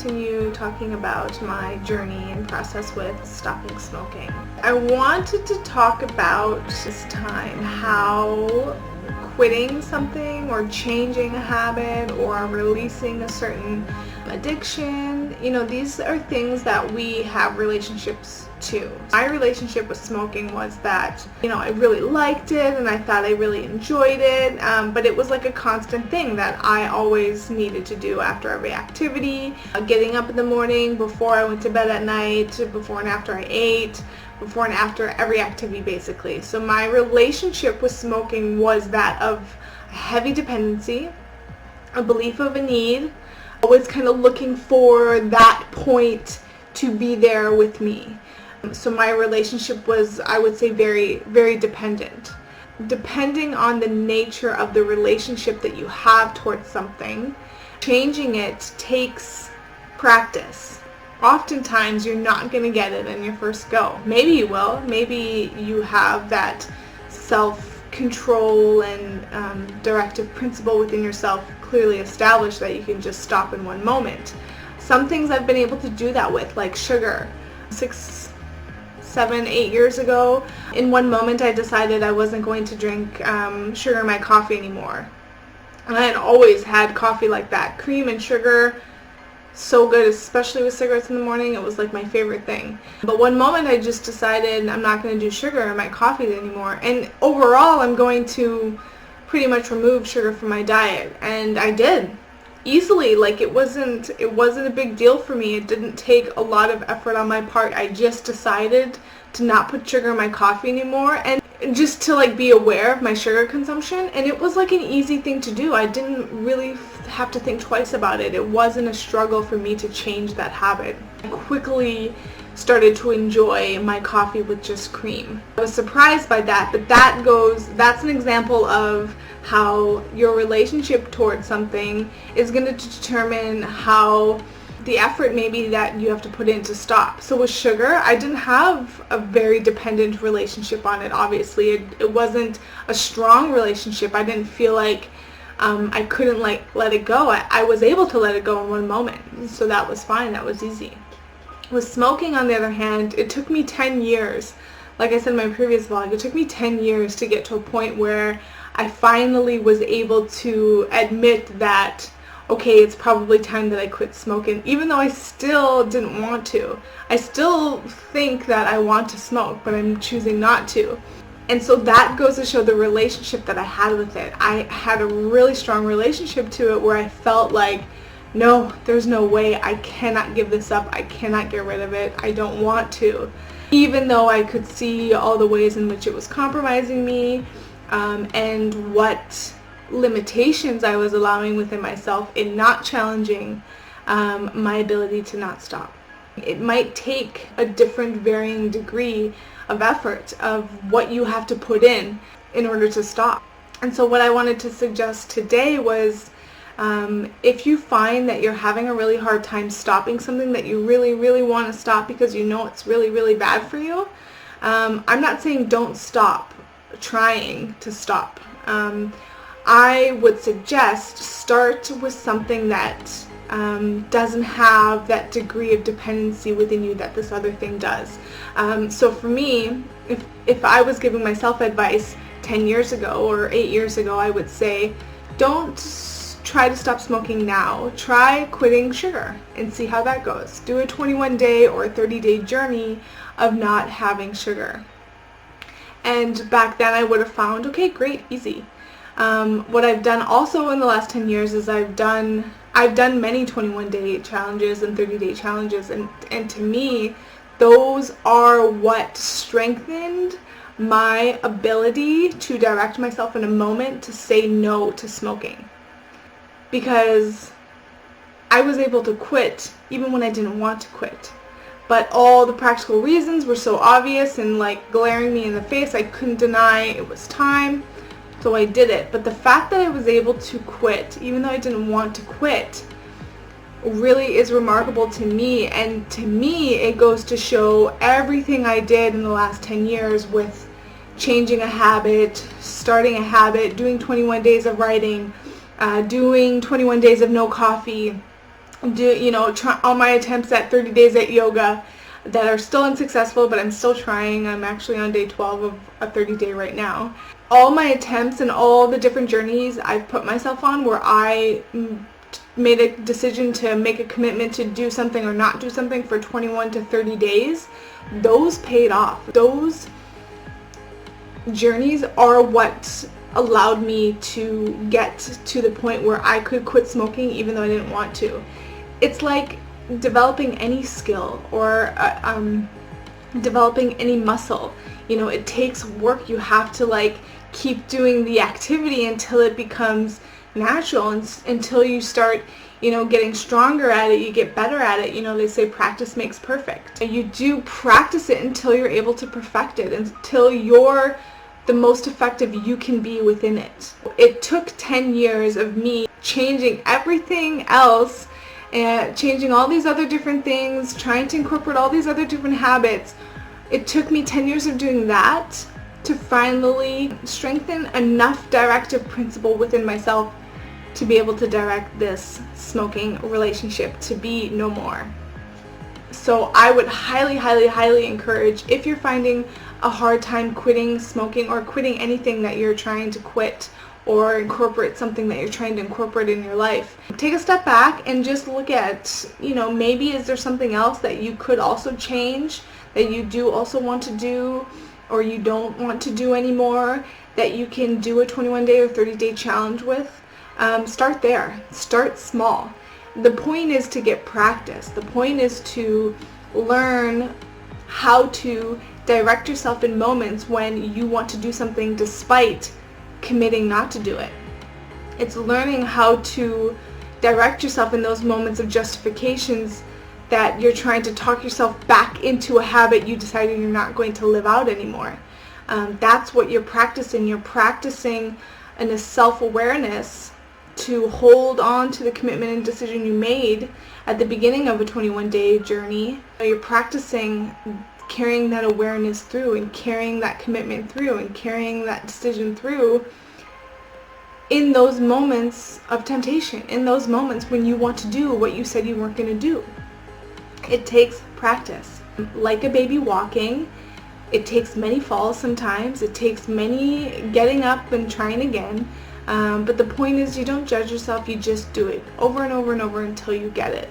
continue talking about my journey and process with stopping smoking. I wanted to talk about this time how quitting something or changing a habit or releasing a certain addiction, these are things that we have relationships to. My relationship with smoking was that, I really liked it and I thought I really enjoyed it, but it was like a constant thing that I always needed to do after every activity, getting up in the morning, before I went to bed at night, before and after I ate, before and after every activity basically. So my relationship with smoking was that of a heavy dependency, a belief of a need, always kind of looking for that point to be there with me. So my relationship was, I would say, very, very dependent. Depending on the nature of the relationship that you have towards something, changing it takes practice. Oftentimes you're not going to get it in your first go. Maybe you will. Maybe you have that self-control and directive principle within yourself clearly established that you can just stop in one moment. Some things I've been able to do that with, like sugar. 6, 7, 8 years ago, in one moment I decided I wasn't going to drink sugar in my coffee anymore. And I had always had coffee like that. Cream and sugar, so good, especially with cigarettes in the morning. It was like my favorite thing. But one moment I just decided I'm not going to do sugar in my coffee anymore. And overall I'm going to pretty much remove sugar from my diet. And I did. Easily. Like it wasn't a big deal for me. It didn't take a lot of effort on my part. I just decided to not put sugar in my coffee anymore and just to like be aware of my sugar consumption, and it was like an easy thing to do. I didn't really have to think twice about it. It wasn't a struggle for me to change that habit. I quickly started to enjoy my coffee with just cream. I was surprised by that, but that's an example of how your relationship towards something is going to determine how the effort maybe that you have to put in to stop. So with sugar, I didn't have a very dependent relationship on it, obviously. It wasn't a strong relationship. I didn't feel like I couldn't let it go. I was able to let it go in one moment, so that was fine. That was easy. With smoking, on the other hand, it took me 10 years. Like I said in my previous vlog, it took me 10 years to get to a point where I finally was able to admit that, okay, it's probably time that I quit smoking, even though I still didn't want to. I still think that I want to smoke, but I'm choosing not to. And so that goes to show the relationship that I had with it. I had a really strong relationship to it where I felt like, no, there's no way. I cannot give this up. I cannot get rid of it. I don't want to. Even though I could see all the ways in which it was compromising me and what limitations I was allowing within myself in not challenging my ability to not stop. It might take a different varying degree of effort of what you have to put in order to stop. And so what I wanted to suggest today was if you find that you're having a really hard time stopping something that you really, really want to stop because you know it's really, really bad for you, I'm not saying don't stop trying to stop. I would suggest start with something that doesn't have that degree of dependency within you that this other thing does. So for me, if I was giving myself advice 10 years ago or 8 years ago, I would say don't try to stop smoking now. Try quitting sugar and see how that goes. Do a 21-day or a 30-day journey of not having sugar. And back then I would have found, okay, great, easy. What I've done also in the last 10 years is I've done many 21-day challenges and 30-day challenges, and to me, those are what strengthened my ability to direct myself in a moment to say no to smoking. Because I was able to quit even when I didn't want to quit. But all the practical reasons were so obvious and like glaring me in the face, I couldn't deny it was time. So I did it. But the fact that I was able to quit, even though I didn't want to quit, really is remarkable to me. And to me, it goes to show everything I did in the last 10 years with changing a habit, starting a habit, doing 21 days of writing, doing 21 days of no coffee, try all my attempts at 30 days at yoga that are still unsuccessful, but I'm still trying. I'm actually on day 12 of a 30-day right now. All my attempts and all the different journeys I've put myself on where I made a decision to make a commitment to do something or not do something for 21 to 30 days, those paid off. Those journeys are what allowed me to get to the point where I could quit smoking even though I didn't want to. It's like developing any skill or developing any muscle. It takes work. You have to keep doing the activity until it becomes natural, and until you start getting stronger at it, you get better at it. They say practice makes perfect. You do practice it until you're able to perfect it, until you're the most effective you can be within it. It took 10 years of me changing everything else and changing all these other different things, trying to incorporate all these other different habits. It took me 10 years of doing that to finally strengthen enough directive principle within myself to be able to direct this smoking relationship to be no more. So I would highly, highly, highly encourage, if you're finding a hard time quitting smoking or quitting anything that you're trying to quit or incorporate something that you're trying to incorporate in your life, take a step back and just look at, maybe is there something else that you could also change, that you do also want to do or you don't want to do anymore, that you can do a 21-day or 30-day challenge with. Start there. Start small. The point is to get practice. The point is to learn how to direct yourself in moments when you want to do something despite committing not to do it. It's learning how to direct yourself in those moments of justifications that you're trying to talk yourself back into a habit you decided you're not going to live out anymore. That's what you're practicing. You're practicing in a self-awareness to hold on to the commitment and decision you made at the beginning of a 21-day journey. You're practicing carrying that awareness through and carrying that commitment through and carrying that decision through in those moments of temptation, in those moments when you want to do what you said you weren't going to do. It takes practice. Like a baby walking, it takes many falls sometimes. It takes many getting up and trying again. But the point is, you don't judge yourself, you just do it over and over and over until you get it.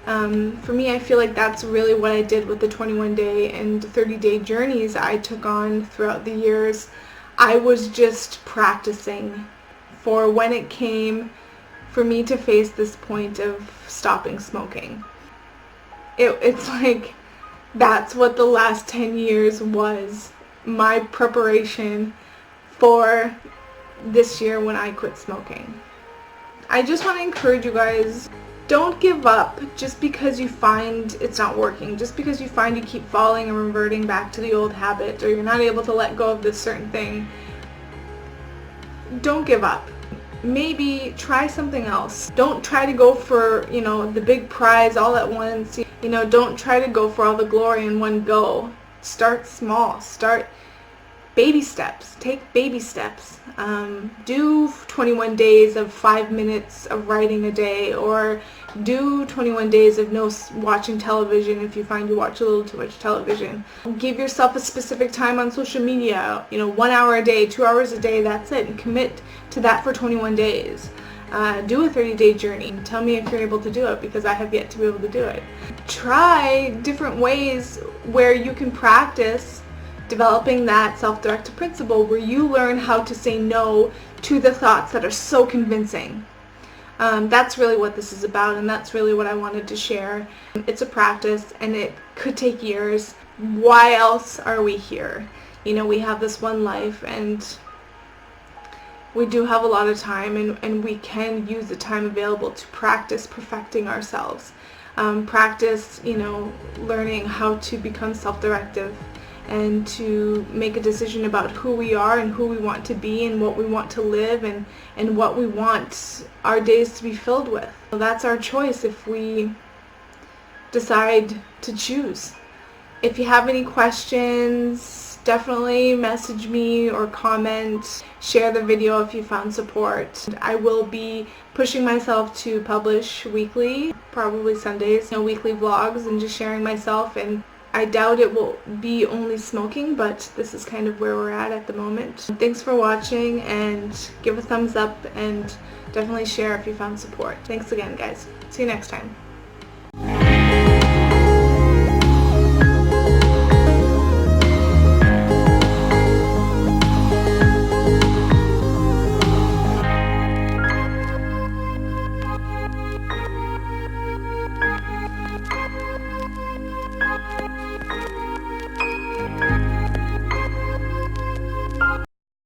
For me, I feel like that's really what I did with the 21-day and 30-day journeys I took on throughout the years. I was just practicing for when it came for me to face this point of stopping smoking. It's like that's what the last 10 years was, my preparation for this year when I quit smoking. I just want to encourage you guys, don't give up just because you find it's not working, just because you find you keep falling and reverting back to the old habit, or you're not able to let go of this certain thing. Don't give up. Maybe try something else. Don't try to go for, the big prize all at once. Don't try to go for all the glory in one go. Start small. Start baby steps. Take baby steps. Do 21 days of 5 minutes of writing a day, or do 21 days of no watching television if you find you watch a little too much television. Give yourself a specific time on social media, 1 hour a day, 2 hours a day, that's it, and commit to that for 21 days. Do a 30-day journey. Tell me if you're able to do it, because I have yet to be able to do it. Try different ways where you can practice developing that self-directed principle where you learn how to say no to the thoughts that are so convincing. That's really what this is about, and that's really what I wanted to share. It's a practice, and it could take years. Why else are we here? We have this one life, and we do have a lot of time, and we can use the time available to practice perfecting ourselves. Practice, learning how to become self-directive and to make a decision about who we are and who we want to be and what we want to live and what we want our days to be filled with. So that's our choice if we decide to choose. If you have any questions, definitely message me or comment, share the video if you found support. I will be pushing myself to publish weekly, probably Sundays, weekly vlogs, and just sharing myself. And I doubt it will be only smoking, but this is kind of where we're at the moment. Thanks for watching, and give a thumbs up and definitely share if you found support. Thanks again, guys. See you next time.